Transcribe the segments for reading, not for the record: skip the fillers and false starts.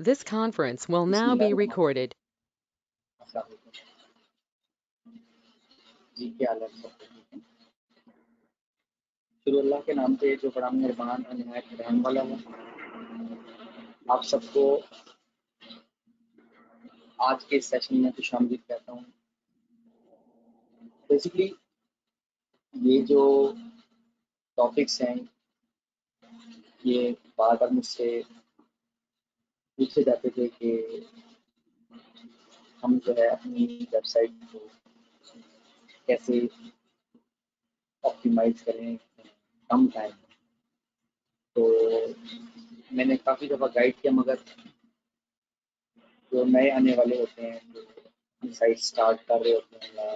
This conference will now be recorded. जी क्या हाल है सबके? शुरू अल्लाह के नाम से जो बड़ा मेहरबान और निहायत रहम वाला है। आप सबको आज के सेशन में खुशामदीद कहता हूँ। बेसिकली ये जो टॉपिक्स हैं ये बार बार मुझसे पूछे जाते थे कि हम जो है अपनी वेबसाइट को कैसे ऑप्टिमाइज करें कम टाइम में। तो मैंने काफ़ी दफ़ा गाइड किया, मगर जो नए आने वाले होते हैं, जो साइट स्टार्ट कर रहे होते हैं या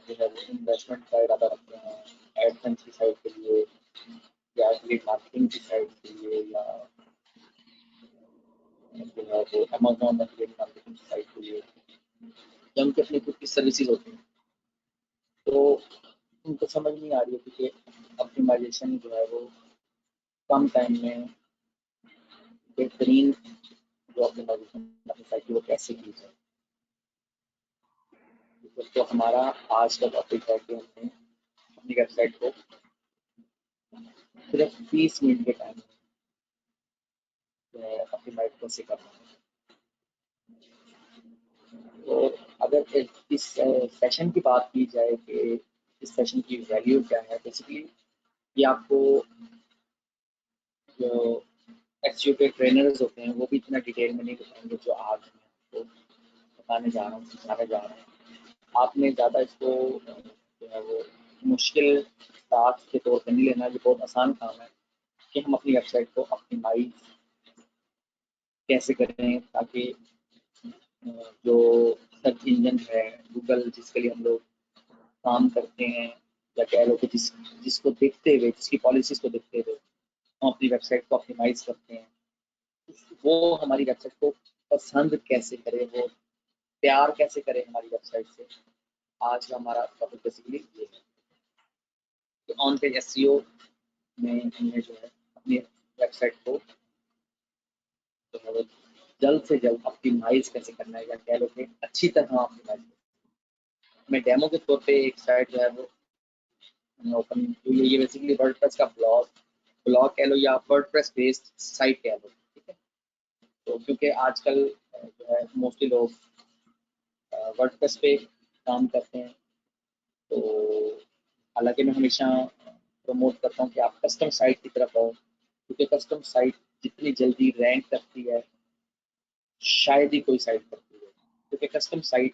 जो है इन्वेस्टमेंट का इरादा रखते हैं एडसेंस की साइट के लिए या एफिलिएट मार्केटिंग की साइट के लिए या जो है वो अमेज़न एफिलिएट मार्केटिंग की साइट के लिए या उनकी अपनी खुद की सर्विसेज होती हैं, तो उनको समझ नहीं आ रही होती कि ऑप्टिमाइजेशन जो है वो कम टाइम में बेहतरीन जो ऑप्टिमाइजेशन अपनी साइट की वो कैसे की जाए। तो हमारा आज का टॉपिक है कि हमने अपनी वेबसाइट को सिर्फ 30 मिनट के टाइम में ऑप्टिमाइज कैसे करना है। तो अगर इस सेशन की बात की जाए कि इस सेशन की वैल्यू क्या है, बेसिकली ये आपको जो एसईओ के ट्रेनर्स होते हैं वो भी इतना डिटेल में नहीं बताएंगे जो आज मैं आपको बताने जा रहा हूँ, सिखाने जा रहा हूँ। आपने ज़्यादा इसको जो है वो मुश्किल टास्क के तौर पर नहीं लेना। ये बहुत आसान काम है कि हम अपनी वेबसाइट को ऑप्टिमाइज कैसे करें ताकि जो सर्च इंजन है गूगल जिसके लिए हम लोग काम करते हैं या कह लो कि जिसको देखते हुए जिसकी पॉलिसीज को देखते हुए हम अपनी वेबसाइट को ऑप्टिमाइज करते हैं, वो हमारी वेबसाइट को पसंद कैसे करे, वो प्यार कैसे करे हमारी वेबसाइट से। आज का हमारा टॉपिक बेसिकली ये है कि ऑन पेज एसईओ में हमने जो है अपनी वेबसाइट को जो है वो जल्द से जल्द ऑप्टिमाइज कैसे करना है या कह लो कि अच्छी तरह ऑप्टिमाइज। मैं डेमो के तौर पे एक साइट जो है वो ओपन, ये बेसिकली वर्डप्रेस का ब्लॉग कह लो या वर्डप्रेस बेस्ड साइट कह लो, ठीक है। तो क्योंकि आजकल जो है मोस्टली लोग वर्डप्रेस पे काम करते हैं, तो हालांकि मैं हमेशा प्रमोट करता हूँ कि आप कस्टम साइट की तरफ आओ, क्योंकि कस्टम साइट जितनी जल्दी रैंक करती है शायद ही कोई साइट करती है, क्योंकि कस्टम साइट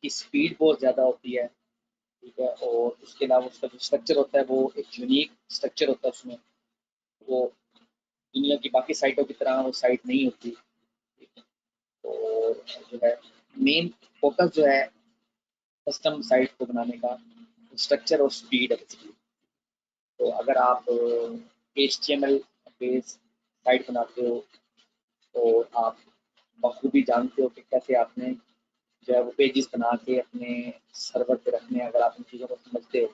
की स्पीड बहुत ज़्यादा होती है, ठीक है। और उसके अलावा उसका जो स्ट्रक्चर होता है वो एक यूनिक स्ट्रक्चर होता है, उसमें वो दुनिया की बाकी साइटों की तरह वो साइट नहीं होती। और जो है मेन फोकस जो है कस्टम साइट को बनाने का स्ट्रक्चर और स्पीड है बेसिकली। तो अगर आप HTML बेस्ड साइट बनाते हो और आप बखूबी जानते हो कि कैसे आपने जो है वो पेजेस बना के अपने सर्वर पे रखने, अगर आप इन चीज़ों को समझते हो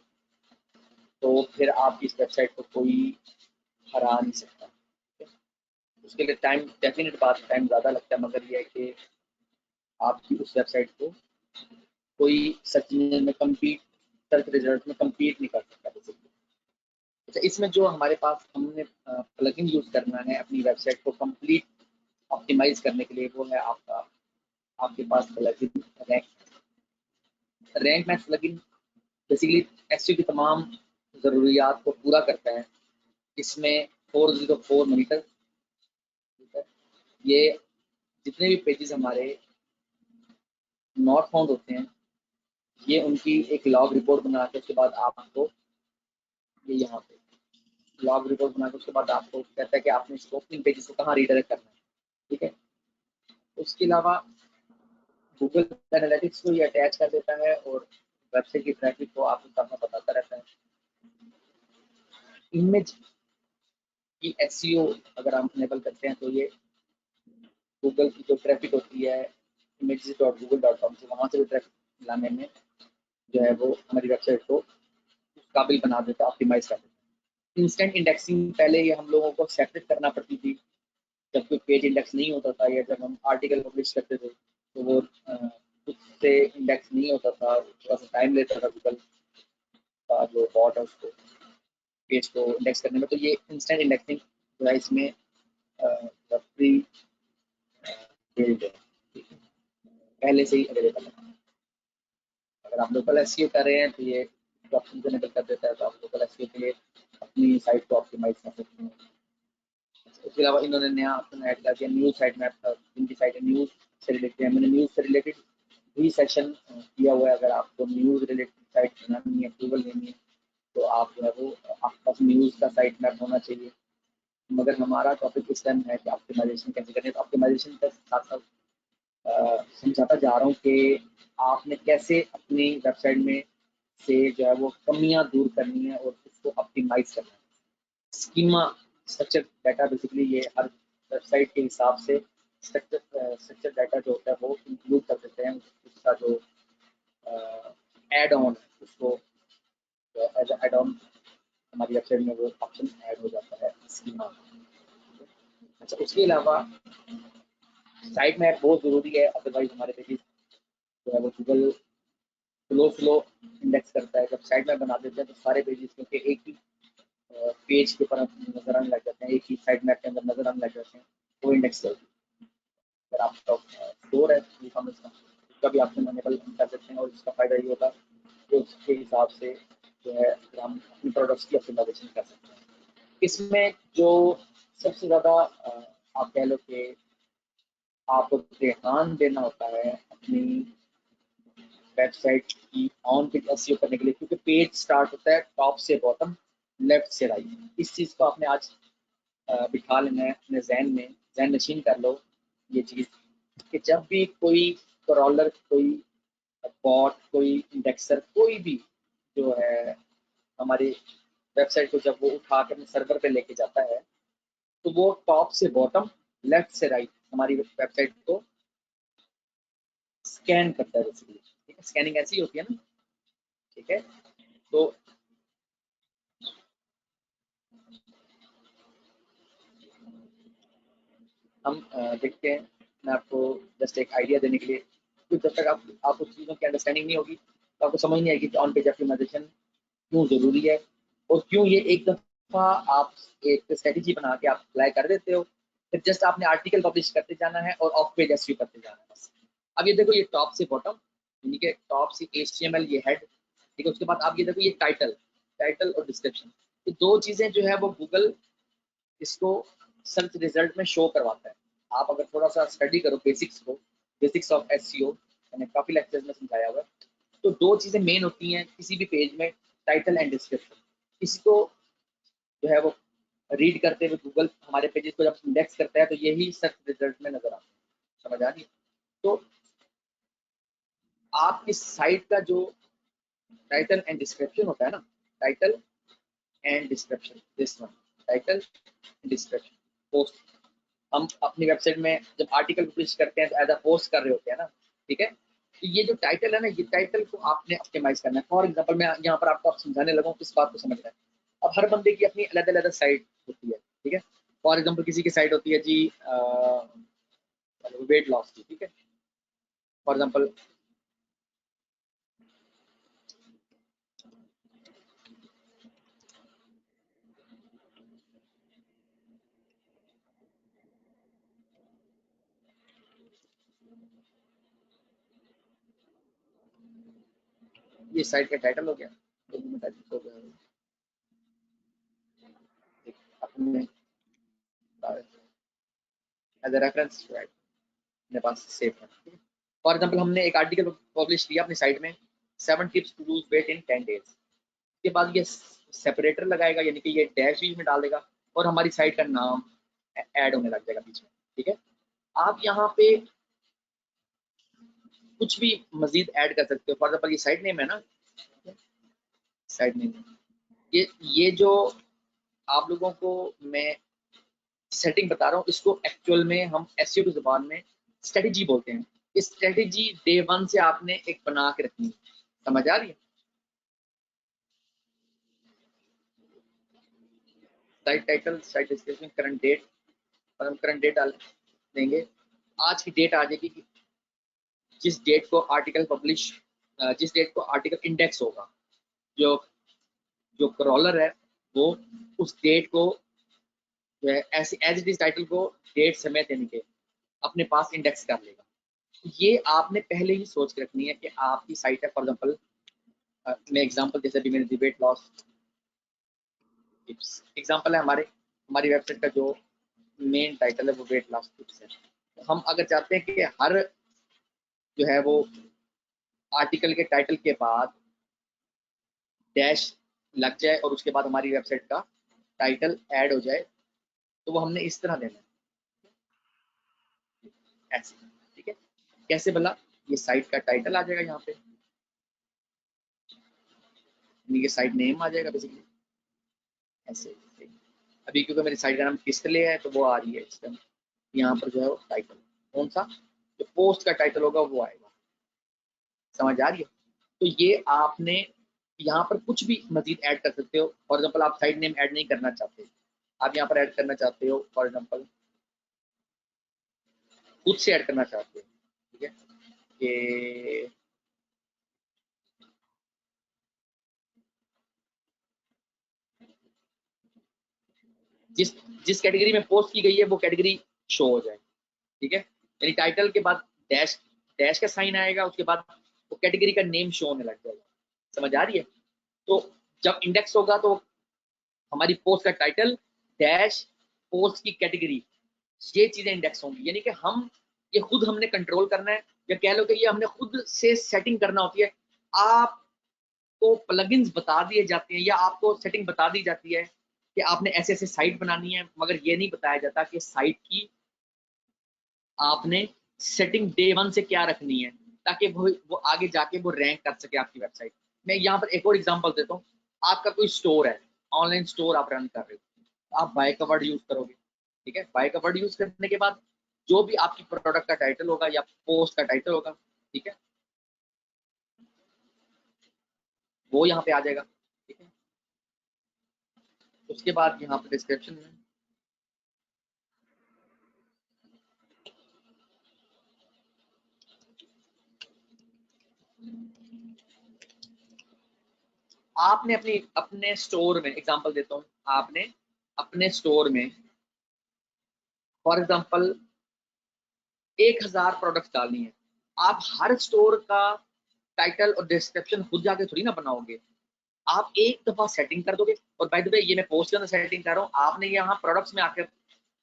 तो फिर आप इस वेबसाइट को कोई हरा नहीं सकता। उसके लिए टाइम, डेफिनेट बात, टाइम ज़्यादा लगता है, मगर ये है कि आपकी उस वेबसाइट को कोई सर्च इंजन में कम्पीट, सर्च रिजल्ट में कम्पीट नहीं कर सकता बेसिकली। अच्छा, इसमें जो हमारे पास हमने प्लगइन यूज़ करना है अपनी वेबसाइट को कंप्लीट ऑप्टिमाइज करने के लिए, वो है आपके पास plugin Rank Max plugin. Basically SEO की तमाम ज़रूरियात को पूरा करता है। इसमें 404 मीटर, ये जितने भी पेजेस हमारे नॉट फाउंड होते हैं ये उनकी एक लॉग रिपोर्ट बना के उसके बाद आपको ये यहाँ पे लॉग रिपोर्ट बना के उसके बाद आपको कहता है कि आपने इसको अपनी पेजेस को कहाँ रीडायरेक्ट करना है, ठीक है। उसके अलावा गूगल एनालिटिक्स को ये अटैच कर देता है और वेबसाइट की ट्रैफिक को आपको कहाँ बताता रहता है। इमेज की एसईओ अगर हम इनेबल करते हैं तो ये गूगल की जो ट्रैफिक होती है images.google.com से, वहाँ से भी ट्रैफिक लाने में जो है वो हमारी वेबसाइट को काबिल बना देता है, ऑप्टिमाइज कर देता है। इंस्टेंट इंडेक्सिंग पहले ये हम लोगों को सेपरेट करना पड़ती थी जब कोई पेज इंडेक्स नहीं होता था या जब हम आर्टिकल पब्लिश करते थे तो वो खुद से इंडेक्स नहीं होता था, थोड़ा सा टाइम लेता था गूगल का जो बॉट है उसको पेज को इंडेक्स करने में। तो ये इंस्टेंट इंडेक्सिंग जो है इसमें प्री बिल्ड है, पहले से ही अवेलेबल है। अगर आप लोकल एसईओ कर रहे हैं तो ये ऑप्शन को इनेबल कर देता है, तो आप लोकल एसईओ के लिए अपनी साइट को ऑप्टिमाइज कर सकते हैं। उसके अलावा इन्होंने नया ऑप्शन ऐड कर दिया न्यूज़ साइट मैप, जिनकी साइट न्यूज़ से रिलेटेड है। मैंने न्यूज़ से रिलेटेड भी सेक्शन किया हुआ है। अगर आपको न्यूज़ रिलेटेड साइट बनानी है, अप्रूवल लेनी है, तो आप जो है वो आपके पास न्यूज़ का साइट मैप होना चाहिए। मगर हमारा टॉपिक इस टाइम है कि ऑप्टिमाइजेशन कैसे करें। तो ऑप्टिमाइजेशन के साथ साथ समझाता जा रहा हूँ कि आपने कैसे अपनी वेबसाइट में से जो है वो कमियां दूर करनी है और उसको ऑप्टिमाइज करना है। स्कीमा स्ट्रक्चर डाटा बेसिकली ये हर वेबसाइट के हिसाब से स्ट्रक्चर डाटा जो होता है वो इंक्लूड कर देते हैं। उसका जो एड ऑन है उसको एज एड ऑन हमारी वेबसाइट में वो ऑप्शन ऐड हो जाता है स्कीमा। अच्छा, उसके अलावा साइट मैप बहुत ज़रूरी है, अदरवाइज हमारे पेजेस जो है वो गूगल स्लो इंडेक्स करता है। जब साइट मैप बना देते हैं तो सारे पेजेस क्योंकि एक ही पेज के ऊपर नजर आने लग जाते हैं, एक ही साइट मैप के अंदर नजर आने लग जाते हैं, वो इंडेक्स करती है। अगर आपका स्टोर है ई कॉमर्स का, उसका भी ऑप्शन अनेबल कर सकते हैं और इसका फ़ायदा ये होगा कि उसके हिसाब से जो है हम अपनी प्रोडक्ट्स की ऑप्टिमाइजेशन कर सकते हैं। इसमें जो सबसे ज़्यादा आप कह लो कि आपको ध्यान देना होता है अपनी वेबसाइट की ऑन पेज एसईओ करने के लिए, क्योंकि पेज स्टार्ट होता है टॉप से बॉटम, लेफ्ट से राइट। इस चीज़ को आपने आज बिठा लेना है अपने जहन में, जहन नशीन कर लो ये चीज़ कि जब भी कोई क्रॉलर, कोई बॉट, कोई इंडेक्सर, कोई भी जो है हमारी वेबसाइट को जब वो उठा के अपने सर्वर पे लेके जाता है तो वो टॉप से बॉटम, लेफ्ट से राइट हमारी वेबसाइट को स्कैन करता है बेसिकली। ठीक है, स्कैनिंग ऐसी होती है ना। ठीक है, तो हम देखते हैं। मैं आपको जस्ट एक आइडिया देने के लिए, क्योंकि जब तक आप उस चीज़ों की अंडरस्टैंडिंग नहीं होगी तो आपको समझ नहीं आएगी कि ऑन पेज ऑप्टिमाइजेशन क्यों ज़रूरी है और क्यों ये एक दफ़ा आप एक स्ट्रेटेजी बना के आप अप्लाई कर देते हो, फिर जस्ट आपने आर्टिकल पब्लिश करते जाना है और ऑफ पेज एसईओ करते जाना है बस। अब ये देखो, ये टॉप से बॉटम, यानी कि टॉप से HTML ये हेड, ठीक है। उसके बाद आप ये देखो, ये टाइटल, टाइटल और डिस्क्रिप्शन, ये दो चीज़ें जो है वो गूगल इसको सर्च रिजल्ट में शो करवाता है। आप अगर थोड़ा सा स्टडी करो बेसिक्स को, बेसिक्स ऑफ एसईओ, मैंने काफ़ी लेक्चर्स में समझाया हुआ है। तो दो चीज़ें मेन होती हैं किसी भी पेज में, टाइटल एंड डिस्क्रिप्शन। इसको जो है वो रीड करते हुए गूगल हमारे पेजेस को जब इंडेक्स करता है तो यही सर्च रिजल्ट में नजर आता है। समझ आ रही है? तो आपकी साइट का जो टाइटल एंड डिस्क्रिप्शन होता है ना, title and description, this one, title and description, post. हम अपनी वेबसाइट में जब आर्टिकल पब्लिश करते हैं तो एज अ पोस्ट कर रहे होते हैं ना, ठीक है। तो ये जो टाइटल है ना, ये टाइटल को आपने ऑप्टिमाइज करना है। फॉर एग्जांपल मैं यहाँ पर आपको समझाने लगा हूँ, किस बात को समझना है। अब हर बंदे की अपनी अलग अलग साइट होती है, ठीक है। फॉर एग्जांपल किसी की साइट होती है जी वेट लॉस की, ठीक है। फॉर एग्जांपल ये साइट का टाइटल हो गया, अपने एज ए रेफरेंस मेरे पास सेव है। फॉर एग्जांपल हमने एक आर्टिकल पब्लिश किया अपनी साइट में, 7 tips to lose weight in 10 days. उसके बाद ये सेपरेटर लगाएगा, यानी कि ये डैश बीच में डाल देगा और हमारी साइट का नाम ऐड होने लग जाएगा बीच में, ठीक है। आप यहाँ पे कुछ भी मजीद ऐड कर सकते हो। फॉर एग्जांपल ये साइट नेम है ना, साइट नेम, ये जो आप लोगों को मैं सेटिंग बता रहा हूँ, इसको एक्चुअल में हम एसईओ की जुबान में स्ट्रेटेजी बोलते हैं। इस स्ट्रेटेजी डे 1 से आपने एक बना के रखनी है। समझ आ रही है? Site title, site description, current date, और हम करंट डेट डाल देंगे। आज की डेट आ जाएगी कि जिस डेट को आर्टिकल पब्लिश, जिस डेट को आर्टिकल इंडेक्स होगा, जो जो क्रॉलर है वो उस डेट को जो है ऐसे एज इट इज टाइटल को डेट समय देने के अपने पास इंडेक्स कर लेगा। ये आपने पहले ही सोच के रखनी है कि आपकी साइट है, फॉर एग्जांपल मैं एग्जांपल जैसे भी मैंने वेट लॉस टिप्स एग्जांपल है, हमारी वेबसाइट का जो मेन टाइटल है वो वेट लॉस टिप्स है। तो हम अगर चाहते हैं कि हर जो है वो आर्टिकल के टाइटल के बाद डैश लग जाए और उसके बाद हमारी वेबसाइट का टाइटल ऐड हो जाए, तो वो हमने इस तरह देना है, ऐसे। ठीक है, कैसे भला? ये साइट का टाइटल आ जाएगा यहाँ पे, ये साइट नेम आ जाएगा बेसिकली ऐसे। अभी क्योंकि मेरी साइट का नाम किसके लिए है तो वो आ रही है इस टाइम। यहाँ पर जो है वो टाइटल कौन सा, जो पोस्ट का टाइटल होगा वो आएगा। समझ आ रही है? तो ये आपने यहाँ पर कुछ भी मजीद ऐड कर सकते हो। फॉर एग्जाम्पल आप साइट नेम ऐड नहीं करना चाहते, आप यहाँ पर ऐड करना चाहते हो, फॉर एग्जाम्पल खुद से ऐड करना चाहते हो, ठीक है, कि जिस जिस कैटेगरी में पोस्ट की गई है वो कैटेगरी शो हो जाए। ठीक है, यानी टाइटल के बाद डैश डैश का साइन आएगा, उसके बाद वो कैटेगरी का नेम शो होने लग जाएगा। समझ आ रही है? तो जब इंडेक्स होगा तो हमारी पोस्ट का टाइटल डैश पोस्ट की कैटेगरी, ये चीजें इंडेक्स होंगी। यानी कि हम ये खुद हमने कंट्रोल करना है, या कह लो कि ये हमने खुद से सेटिंग करना होती है। आपको प्लगइन्स बता दिए जाते हैं या आपको सेटिंग बता दी जाती है कि आपने ऐसे ऐसे साइट बनानी है, मगर ये नहीं बताया जाता कि साइट की आपने सेटिंग डे वन से क्या रखनी है, ताकि वो आगे जाके वो रैंक कर सके आपकी वेबसाइट। मैं यहाँ पर एक और एग्जांपल देता हूँ। आपका कोई स्टोर है, ऑनलाइन स्टोर आप रन कर रहे हो, आप बाय का वर्ड यूज करोगे। ठीक है, बाय का वर्ड यूज करने के बाद जो भी आपकी प्रोडक्ट का टाइटल होगा या पोस्ट का टाइटल होगा, ठीक है, वो यहाँ पे आ जाएगा। ठीक है, उसके बाद यहाँ पे डिस्क्रिप्शन में आपने अपने स्टोर में, एग्जांपल देता हूँ, आपने अपने स्टोर में फॉर एग्जांपल 1000 प्रोडक्ट्स डालनी है। आप हर स्टोर का टाइटल और डिस्क्रिप्शन खुद जाके थोड़ी ना बनाओगे, आप एक दफा सेटिंग कर दोगे। और बाय द वे ये मैं पोस्ट के अंदर सेटिंग कर रहा हूँ, आपने यहाँ प्रोडक्ट्स में आकर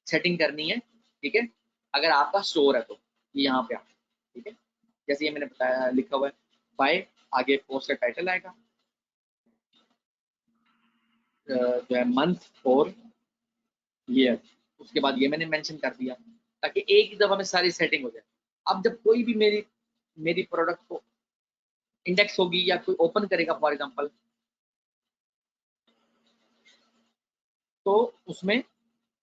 सेटिंग करनी है। ठीक है, अगर आपका स्टोर है तो ये यहाँ पे आके, ठीक है, जैसे ये मैंने बताया लिखा हुआ है बाय, आगे पोस्ट का टाइटल आएगा, जो है मंथ और ईयर, उसके बाद ये मैंने मेंशन कर दिया ताकि एक ही दफा में सारी सेटिंग हो जाए। अब जब कोई भी मेरी मेरी प्रोडक्ट को इंडेक्स होगी या कोई ओपन करेगा फॉर एग्जांपल, तो उसमें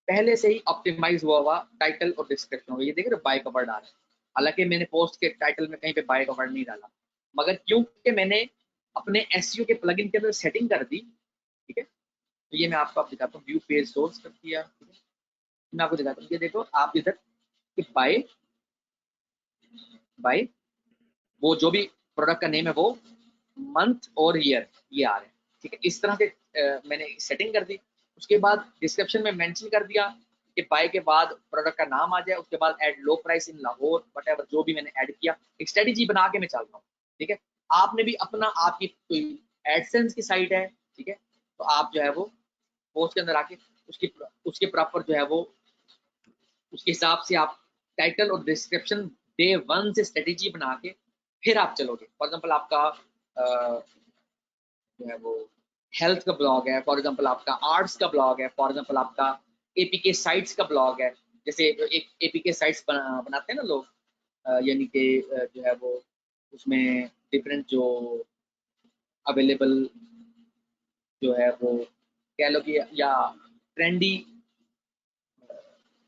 पहले से ही ऑप्टिमाइज हुआ हुआ टाइटल और डिस्क्रिप्शन होगा। ये देख रहे हो बाय का वर्ड आ रहा है, हालांकि मैंने पोस्ट के टाइटल में कहीं पे बाय का वर्ड नहीं डाला, मगर क्योंकि मैंने अपने एसईओ के प्लगइन के अंदर सेटिंग कर दी। ठीक है, तो ये मैं आपको दिखाता हूँ, व्यू पेज सोर्स कर दिया। ठीक है, मैं आपको दिखाता हूँ, ये देखो आप इधर कि बाय बाय वो जो भी प्रोडक्ट का नेम है वो मंथ और ईयर ये आ रहे हैं। ठीक है, इस तरह से मैंने सेटिंग कर दी। उसके बाद डिस्क्रिप्शन में मेंशन कर दिया कि बाय के बाद प्रोडक्ट का नाम आ जाए, उसके बाद add low price in Lahore, whatever जो भी मैंने ऐड किया, एक स्ट्रेटेजी बना के मैं चल रहा हूँ। ठीक है, आपने भी अपना, आपकी कोई एडसेंस की साइट है, ठीक है, तो आप जो है वो पोस्ट के अंदर आके उसकी उसके प्रॉपर जो है वो उसके हिसाब से आप टाइटल और डिस्क्रिप्शन डे वन से स्ट्रेटेजी बना के फिर आप चलोगे। फॉर एग्जाम्पल आपका जो है वो हेल्थ का ब्लॉग है, फॉर एग्जाम्पल आपका आर्ट्स का ब्लॉग है, फॉर एग्जाम्पल आपका एपीके साइट्स का ब्लॉग है। जैसे एक एपीके साइट्स बनाते हैं ना लोग, यानी कि जो है वो उसमें डिफरेंट जो अवेलेबल जो है वो कह लो कि या ट्रेंडी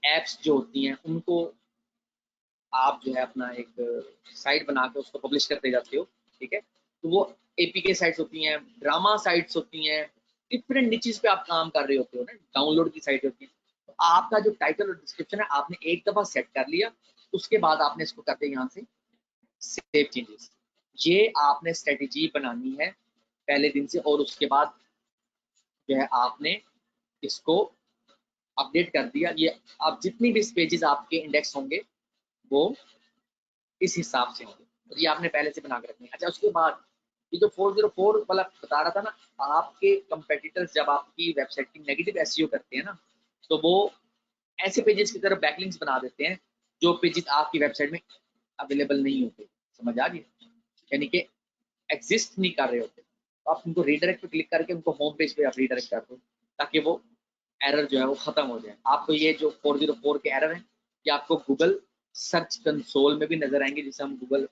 एप्स जो होती हैं उनको आप जो है अपना एक साइट बना के उसको पब्लिश करते जाते हो। ठीक है, तो वो एपीके साइट्स होती हैं, ड्रामा साइट्स होती हैं, डिफरेंट निचेस पे आप काम कर रहे होते हो ना, डाउनलोड की साइट होती है। तो आपका जो टाइटल और डिस्क्रिप्शन है आपने एक दफा सेट कर लिया, उसके बाद आपने इसको करते यहाँ से सेव चेंजेस। ये आपने स्ट्रेटेजी बनानी है पहले दिन से, और उसके बाद जो है आपने इसको अपडेट कर दिया। ये आप जितनी भी पेजेस आपके इंडेक्स होंगे वो इस हिसाब से होंगे, तो ये आपने पहले से बना के रखनी है। अच्छा, उसके बाद ये जो 404 वाला बता रहा था ना, आपके कंपेटिटर्स जब आपकी वेबसाइट की नेगेटिव एसईओ करते हैं ना, तो वो ऐसे पेजेस की तरफ बैकलिंक्स बना देते हैं जो पेजेस आपकी वेबसाइट में अवेलेबल नहीं होते। समझ आ गई? यानी कि एग्जिस्ट नहीं कर रहे होते, तो आप उनको रीडायरेक्ट पे क्लिक करके उनको होम पेज पे आप रीडायरेक्ट कर दो, ताकि वो एरर जो है वो खत्म हो जाए। आपको ये जो 404 के एरर हैं, ये आपको गूगल सर्च कंसोल में भी नजर आएंगे, जिसे हम गूगल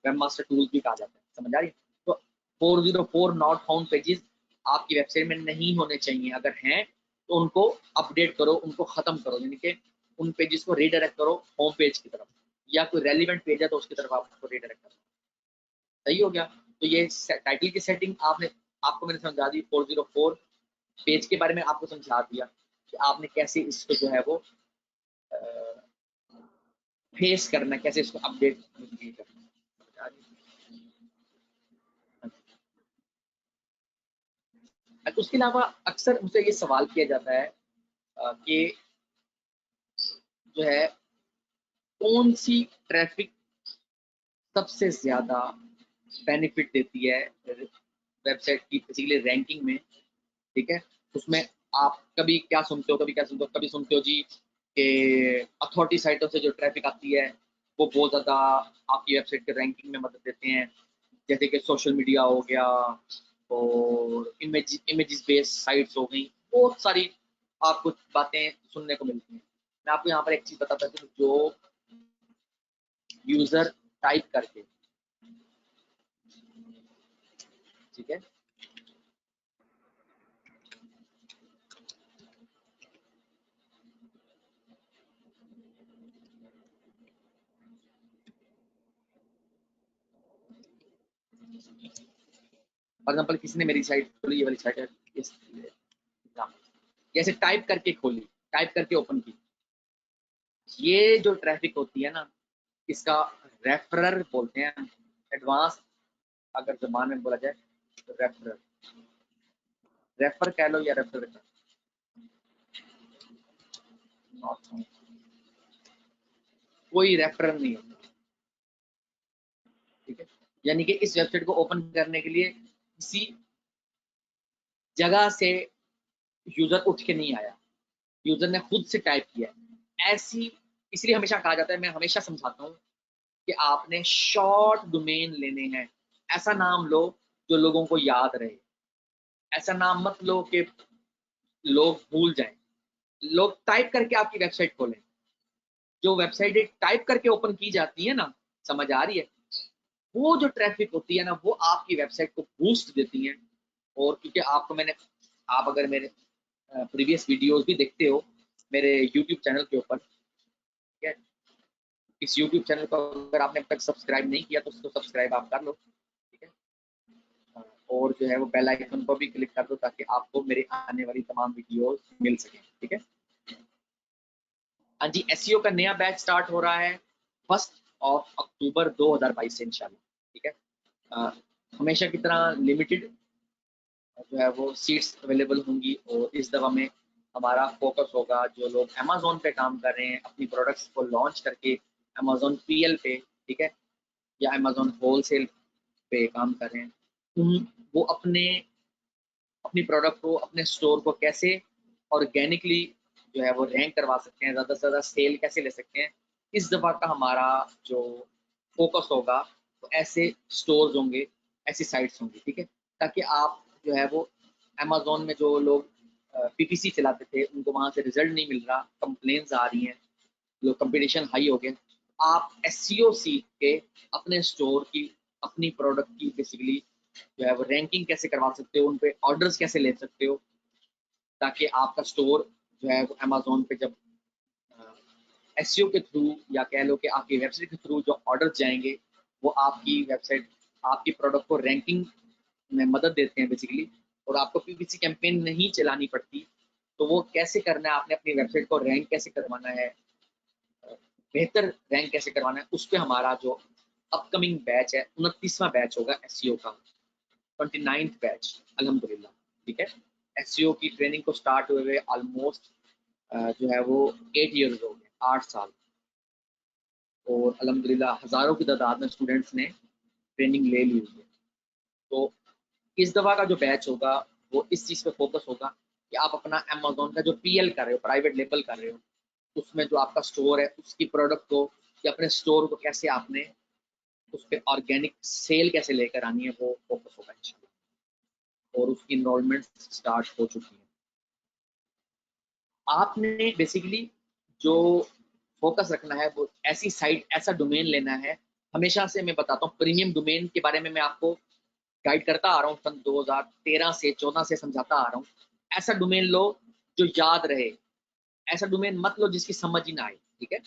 वेबमास्टर टूल भी कहा जाता है। समझ आ रही है? तो 404 नॉट फाउंड पेजेस आपकी वेबसाइट में नहीं होने चाहिए। अगर हैं तो उनको अपडेट करो, उनको खत्म करो, यानी कि उन पेजेस को रीडायरेक्ट करो होम पेज की तरफ, या कोई रेलिवेंट पेज है तो उसकी तरफ आप उसको रीडायरेक्ट करो। सही हो गया? तो ये टाइटल की सेटिंग आपने, आपको मैंने समझा दी। 404 पेज के बारे में आपको समझा दिया कि आपने कैसे इसको जो है वो फेस करना, कैसे इसको अपडेट करना। उसके अलावा अक्सर मुझसे ये सवाल किया जाता है कि जो है कौन सी ट्रैफिक सबसे ज्यादा बेनिफिट देती है वेबसाइट की बेसिकली रैंकिंग में। ठीक है, उसमें आप कभी क्या सुनते हो, कभी क्या सुनते हो, कभी सुनते हो जी कि अथॉरिटी साइटों से जो ट्रैफिक आती है वो बहुत ज़्यादा आपकी वेबसाइट के रैंकिंग में मदद देते हैं, जैसे कि सोशल मीडिया हो गया और इमेजेस बेस्ड साइट्स हो गई, बहुत सारी आपको बातें सुनने को मिलती हैं। मैं आपको यहाँ पर एक चीज़ बताता हूँ, जो यूज़र टाइप करके, ठीक है, फॉर एग्जाम्पल किसी ने मेरी साइट खोली, ये वाली साइट है, जैसे टाइप करके खोली, टाइप करके ओपन की, ये जो ट्रैफिक होती है ना, इसका रेफरर बोलते हैं। एडवांस अगर जबान में बोला जाए तो रेफरर, रेफर कह लो या रेफरर कह लो, कोई रेफरर नहीं होता। ठीक है, यानी कि इस वेबसाइट को ओपन करने के लिए किसी जगह से यूजर उठ के नहीं आया, यूजर ने खुद से टाइप किया। ऐसी इसलिए हमेशा कहा जाता है, मैं हमेशा समझाता हूँ कि आपने शॉर्ट डोमेन लेने हैं। ऐसा नाम लो जो लोगों को याद रहे, ऐसा नाम मत लो कि लोग भूल जाएं। लोग टाइप करके आपकी वेबसाइट खोलें, जो वेबसाइट टाइप करके ओपन की जाती है ना, समझ आ रही है, वो जो ट्रैफिक होती है ना, वो आपकी वेबसाइट को बूस्ट देती है। और क्योंकि आपको मैंने, आप अगर मेरे प्रीवियस वीडियोस भी देखते हो मेरे यूट्यूब चैनल के ऊपर, ठीक है, इस यूट्यूब चैनल को अगर आपने अब तक सब्सक्राइब नहीं किया तो उसको सब्सक्राइब आप कर लो, ठीक है, और जो है वो बेल आइकन पर भी क्लिक कर दो ताकि आपको मेरे आने वाली तमाम वीडियोस मिल सके। ठीक है, हाँ जी, एसईओ का नया बैच स्टार्ट हो रहा है 1 अक्टूबर 2022 से इंशाल्लाह। ठीक है, हमेशा की तरह लिमिटेड जो है वो सीट्स अवेलेबल होंगी, और इस दफ़ा में हमारा फोकस होगा जो लोग अमेजोन पे काम कर रहे हैं अपनी प्रोडक्ट्स को लॉन्च करके, अमेजोन पीएल पे, ठीक है, या अमेजोन होलसेल पे काम कर रहे हैं, वो अपनी प्रोडक्ट को, अपने स्टोर को कैसे ऑर्गेनिकली जो है वो रैंक करवा सकते हैं, ज़्यादा से ज़्यादा सेल कैसे ले सकते हैं। इस दफ़ा का हमारा जो फोकस होगा तो ऐसे स्टोर्स होंगे, ऐसी साइट्स होंगी, ठीक है, ताकि आप जो है वो अमेजोन में जो लोग पीपीसी चलाते थे उनको वहाँ से रिजल्ट नहीं मिल रहा, कंप्लेन्स आ रही हैं, जो कंपटीशन हाई हो गया, आप एसईओ सीख के अपने स्टोर की, अपनी प्रोडक्ट की बेसिकली जो है वो रैंकिंग कैसे करवा सकते हो, उन पे ऑर्डर्स कैसे ले सकते हो, ताकि आपका स्टोर जो है वो अमेजोन पे जब एसईओ के थ्रू या कह लो कि आपकी वेबसाइट के थ्रू जो ऑर्डर जाएंगे वो आपकी वेबसाइट, आपकी प्रोडक्ट को रैंकिंग में मदद देते हैं बेसिकली, और आपको पीपीसी कैंपेन नहीं चलानी पड़ती। तो वो कैसे करना है, आपने अपनी वेबसाइट को रैंक कैसे करवाना है, बेहतर रैंक कैसे करवाना है, उस पर हमारा जो अपकमिंग बैच है 29वां बैच होगा एसईओ का, 29th बैच अल्हम्दुलिल्लाह। ठीक है, एसईओ की ट्रेनिंग को स्टार्ट हुए हुए ऑलमोस्ट जो है वो 8 ईयर्स हो गए, 8 साल, और अल्हम्दुलिल्लाह हज़ारों की तादाद में स्टूडेंट्स ने ट्रेनिंग ले ली हुई है। तो इस दफ़ा का जो बैच होगा वो इस चीज़ पे फोकस होगा कि आप अपना अमेज़न का जो पीएल कर रहे हो, प्राइवेट लेबल कर रहे हो, उसमें जो आपका स्टोर है उसकी प्रोडक्ट को या अपने स्टोर को कैसे आपने उस पर ऑर्गेनिक सेल कैसे लेकर आनी है, वो फोकस होगा इंशाल्लाह। और उसकी इनरोलमेंट स्टार्ट हो चुकी है। आपने बेसिकली जो फोकस रखना है वो ऐसी साइट, ऐसा डोमेन लेना है। हमेशा से मैं बताता हूँ, प्रीमियम डोमेन के बारे में मैं आपको गाइड करता आ रहा हूँ, सन 2013 से 14 से समझाता आ रहा हूँ। ऐसा डोमेन लो जो याद रहे, ऐसा डोमेन मत लो जिसकी समझ ही ना आए। ठीक है,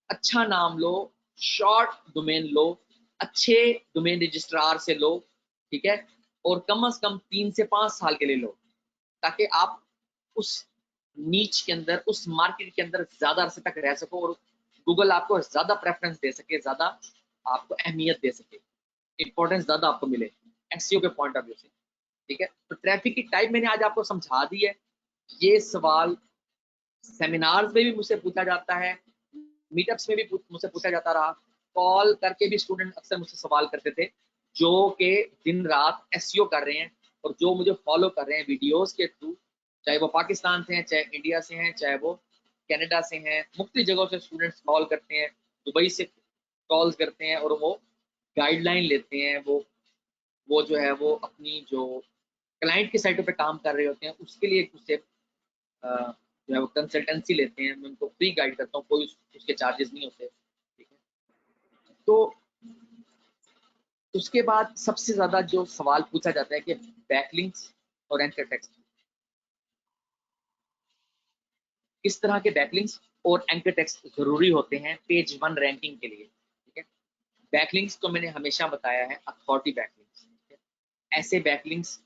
अच्छा नाम लो, शॉर्ट डोमेन लो, अच्छे डोमेन रजिस्ट्रार से लो। ठीक है, और कम से कम 3 से 5 साल के लिए लो, ताकि आप उस नीच के अंदर, उस मार्केट के अंदर ज्यादा अरसे तक रह सको और गूगल आपको ज्यादा प्रेफरेंस दे सके, ज्यादा आपको अहमियत दे सके, इंपॉर्टेंस ज्यादा आपको मिले एसईओ के पॉइंट ऑफ व्यू से। ठीक है, तो ट्रैफिक की टाइप मैंने आज आपको समझा दी है। ये सवाल सेमिनार्स में भी मुझसे पूछा जाता है, मीटअप्स में भी मुझसे पूछा जाता रहा, कॉल करके भी स्टूडेंट अक्सर मुझसे सवाल करते थे, जो कि दिन रात एसईओ कर रहे हैं और जो मुझे फॉलो कर रहे हैं वीडियोस के थ्रू, चाहे वो पाकिस्तान से हैं, चाहे इंडिया से हैं, चाहे वो कनाडा से हैं, मुख्तलिफ जगहों से स्टूडेंट्स कॉल करते हैं, दुबई से कॉल्स करते हैं और वो गाइडलाइन लेते हैं। वो जो है वो अपनी जो क्लाइंट की साइटों पे काम कर रहे होते हैं, उसके लिए उससे जो है वो कंसल्टेंसी लेते हैं। मैं उनको फ्री गाइड करता हूँ, कोई उसके चार्जेस नहीं होते। ठीक है, तो उसके बाद सबसे ज्यादा जो सवाल पूछा जाता है कि बैकलिंक्स और एंकर टेक्स्ट, किस तरह के बैकलिंक्स और एंकर टेक्स्ट जरूरी होते हैं पेज 1 रैंकिंग के लिए। ठीक है, बैकलिंक्स तो मैंने हमेशा बताया है, अथॉरिटी बैकलिंक्स। ऐसे बैकलिंक्स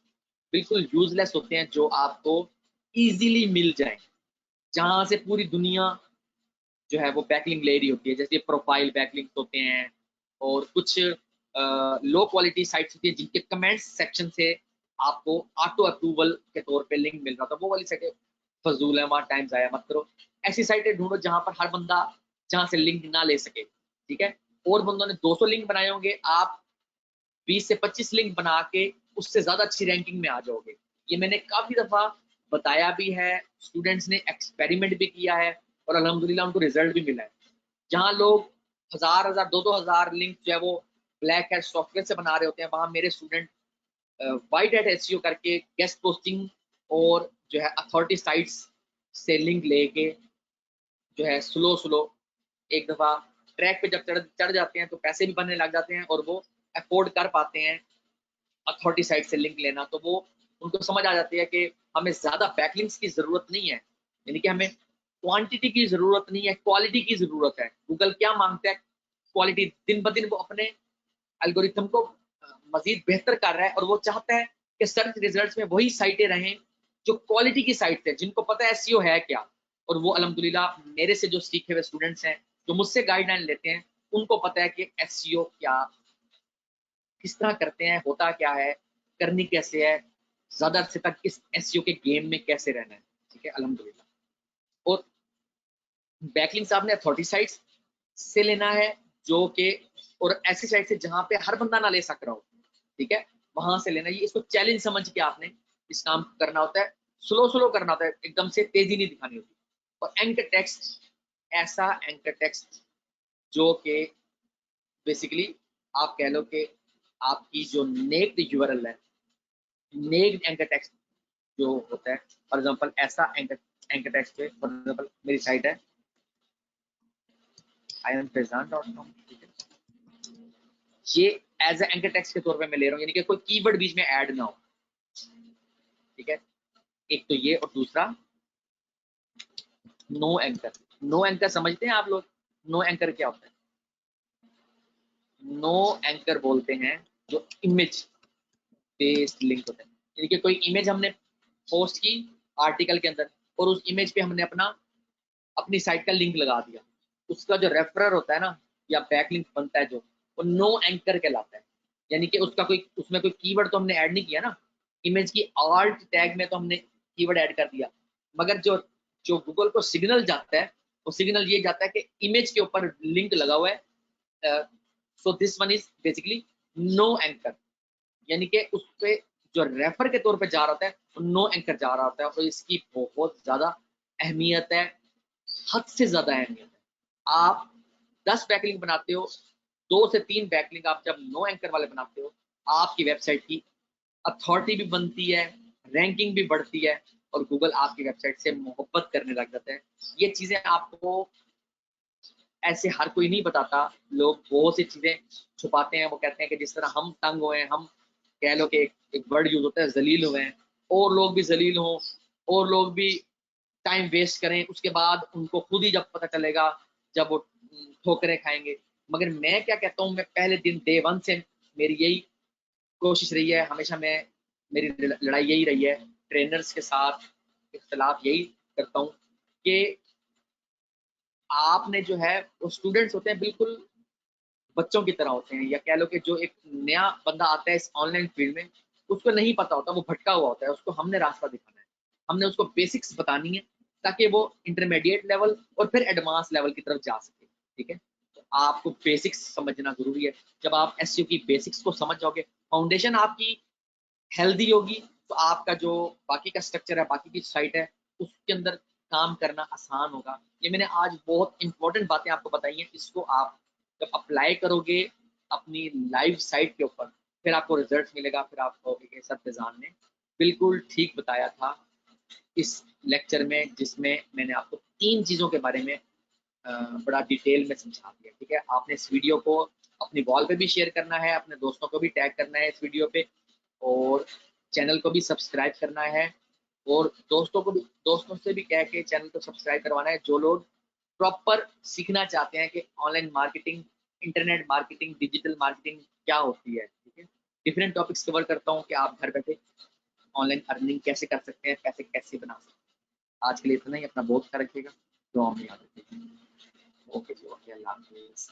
बिल्कुल यूजलेस होते हैं जो आपको इजीली मिल जाए, जहां से पूरी दुनिया जो है वो बैकलिंक ले रही होती है। जैसे प्रोफाइल बैकलिंक होते हैं और कुछ लो क्वालिटी साइट्स होती है जिनके कमेंट्स सेक्शन से आपको ऑटो अप्रूवल के तौर पे लिंक मिल रहा था। वो वाली साइटें फजूल है, वहाँ टाइम जाया मत करो। ऐसी साइटें ढूंढो जहां पर हर बंदा जहां से लिंक ना ले सके। ठीक है, और बंदों ने 200 लिंक बनाए होंगे, आप 20 से 25 लिंक बना के उससे ज्यादा अच्छी रैंकिंग में आ जाओगे। ये मैंने काफी दफा बताया भी है, स्टूडेंट्स ने एक्सपेरिमेंट भी किया है और अल्हम्दुलिल्लाह उनको रिजल्ट भी मिला है। जहाँ लोग 1000 2,000 लिंक जो है वो ब्लैक हैट सॉफ्टवेयर से बना रहे होते हैं, वहां मेरे स्टूडेंट वाइट हैट एसईओ करके गेस्ट पोस्टिंग और जो है अथॉरिटी साइट्स से लिंक लेके जो है स्लो स्लो एक दफा ट्रैक पे जब चढ़ चढ़ जाते हैं तो पैसे भी बनने लग जाते हैं और वो अफोर्ड कर पाते हैं अथॉरिटी साइट से लिंक लेना। तो वो उनको समझ आ जाती है कि हमें ज्यादा बैकलिंक्स की जरूरत नहीं है, यानी कि हमें क्वांटिटी की जरूरत नहीं है, क्वालिटी की जरूरत है। गूगल क्या मांगता है? क्वालिटी। दिन ब दिन वो अपने एल्गोरिथम को मजीद बेहतर कर रहा है और वो चाहता है कि सर्च रिजल्ट्स में वही साइटें रहें जो क्वालिटी की साइट है, जिनको पता है एसईओ है क्या। और वो अल्हम्दुलिल्लाह मेरे से जो सीखे हुए स्टूडेंट्स हैं, जो मुझसे गाइडलाइन लेते हैं, उनको पता है कि एसईओ क्या, किस तरह करते हैं, होता क्या है, करनी कैसे है, ज्यादा अरसे तक इस एसईओ के गेम में कैसे रहना है। ठीक है, अल्हम्दुलिल्लाह। और बैकलिंक्स आपने अथॉरिटी साइट्स से लेना है, जो कि और ऐसी साइट से जहां पे हर बंदा ना ले सक रहा हो। ठीक है, वहां से लेना। ये इसको चैलेंज समझ के आपने इस काम को करना होता है, स्लो स्लो करना होता है, एकदम से तेजी नहीं दिखानी होती। और एंकर टेक्स्ट, ऐसा एंकर टेक्स्ट जो कि बेसिकली आप कह लो कि आपकी जो नेक्ड यूआरएल है, नेक्ड एंकर टेक्स्ट जो होता है, फॉर एग्जांपल ऐसा एंकर टेक्स्ट पे, फॉर एग्जांपल मेरी साइट है iamfezan.com। ये एज ए एंकर टेक्स्ट के तौर पे मैं ले रहा हूँ, यानी कि कोई कीवर्ड बीच में ऐड ना हो। ठीक है, एक तो ये, और दूसरा नो एंकर। नो एंकर समझते हैं आप लोग? नो एंकर क्या होता है? नो एंकर बोलते हैं जो इमेज बेस्ड लिंक होते हैं, यानी कि कोई इमेज हमने पोस्ट की आर्टिकल के अंदर, और उस इमेज पे हमने अपनी साइट का लिंक लगा दिया, उसका जो रेफरर होता है ना या बैकलिंक बनता है जो, वो नो एंकर कहलाता है। यानी कि उसमें कोई कीवर्ड तो हमने ऐड नहीं किया ना, इमेज की आल्ट टैग में तो हमने कीवर्ड ऐड कर दिया, मगर जो जो गूगल को सिग्नल जाता है, वो सिग्नल ये जाता है कि इमेज के ऊपर लिंक लगा हुआ है, so this one is basically no anchor, यानी कि उस पे जो रेफर के तौर पे जा रहा होता है वो नो एंकर जा रहा होता है, और इसकी बहुत ज्यादा अहमियत है, हद से ज्यादा अहमियत है। आप 10 बैकलिंक बनाते हो, 2 से 3 बैकलिंक आप जब नो एंकर वाले बनाते हो, आपकी वेबसाइट की अथॉरिटी भी बनती है, रैंकिंग भी बढ़ती है, और गूगल आपकी वेबसाइट से मोहब्बत करने लग जाता है। ये चीजें आपको ऐसे हर कोई नहीं बताता, लोग बहुत सी चीजें छुपाते हैं। वो कहते हैं कि जिस तरह हम तंग हुए हैं, हम कह लो कि एक वर्ड यूज होता है जलील हुए हैं, और लोग भी जलील हों, और लोग भी टाइम वेस्ट करें, उसके बाद उनको खुद ही जब पता चलेगा, जब वो ठोकरें खाएंगे। मगर मैं क्या कहता हूँ, मैं पहले दिन डे 1 से मेरी यही कोशिश रही है, हमेशा मेरी लड़ाई यही रही है, ट्रेनर्स के साथ इख्तलाफ यही करता हूँ कि आपने जो है, वो स्टूडेंट्स होते हैं बिल्कुल बच्चों की तरह होते हैं, या कह लो कि जो एक नया बंदा आता है इस ऑनलाइन फील्ड में, उसको नहीं पता होता, वो भटका हुआ होता है, उसको हमने रास्ता दिखाना है, हमने उसको बेसिक्स बतानी है, ताकि वो इंटरमीडिएट लेवल और फिर एडवांस लेवल की तरफ जा सके। ठीक है, तो आपको बेसिक्स समझना जरूरी है। जब आप एसईओ की बेसिक्स को समझ जाओगे, फाउंडेशन आपकी हेल्दी होगी, तो आपका जो बाकी का स्ट्रक्चर है, बाकी की साइट है, उसके अंदर काम करना आसान होगा। ये मैंने आज बहुत इंपॉर्टेंट बातें आपको बताई हैं, इसको आप जब अप्लाई करोगे अपनी लाइव साइट के ऊपर, फिर आपको रिजल्ट मिलेगा, फिर आप कहोगे कि सर फैजान ने बिल्कुल ठीक बताया था इस लेक्चर में, जिसमें मैंने आपको 3 चीज़ों के बारे में बड़ा डिटेल में समझा दिया। ठीक है, आपने इस वीडियो को अपनी वॉल पे भी शेयर करना है, अपने दोस्तों को भी टैग करना है इस वीडियो पे, और चैनल को भी सब्सक्राइब करना है, और दोस्तों से भी कह के चैनल को सब्सक्राइब करवाना है, जो लोग प्रॉपर सीखना चाहते हैं कि online marketing, internet marketing, digital marketing क्या होती है। ठीक है, डिफरेंट टॉपिक्स कवर करता हूँ कि आप घर बैठे ऑनलाइन अर्निंग कैसे कर सकते हैं, पैसे कैसे बना सकते हैं। आज के लिए इतना ही, अपना बहुत ख्याल रखिएगा, दुआ में याद रखिएगा। ओके जी, ओके, अल्लाह हाफिज़।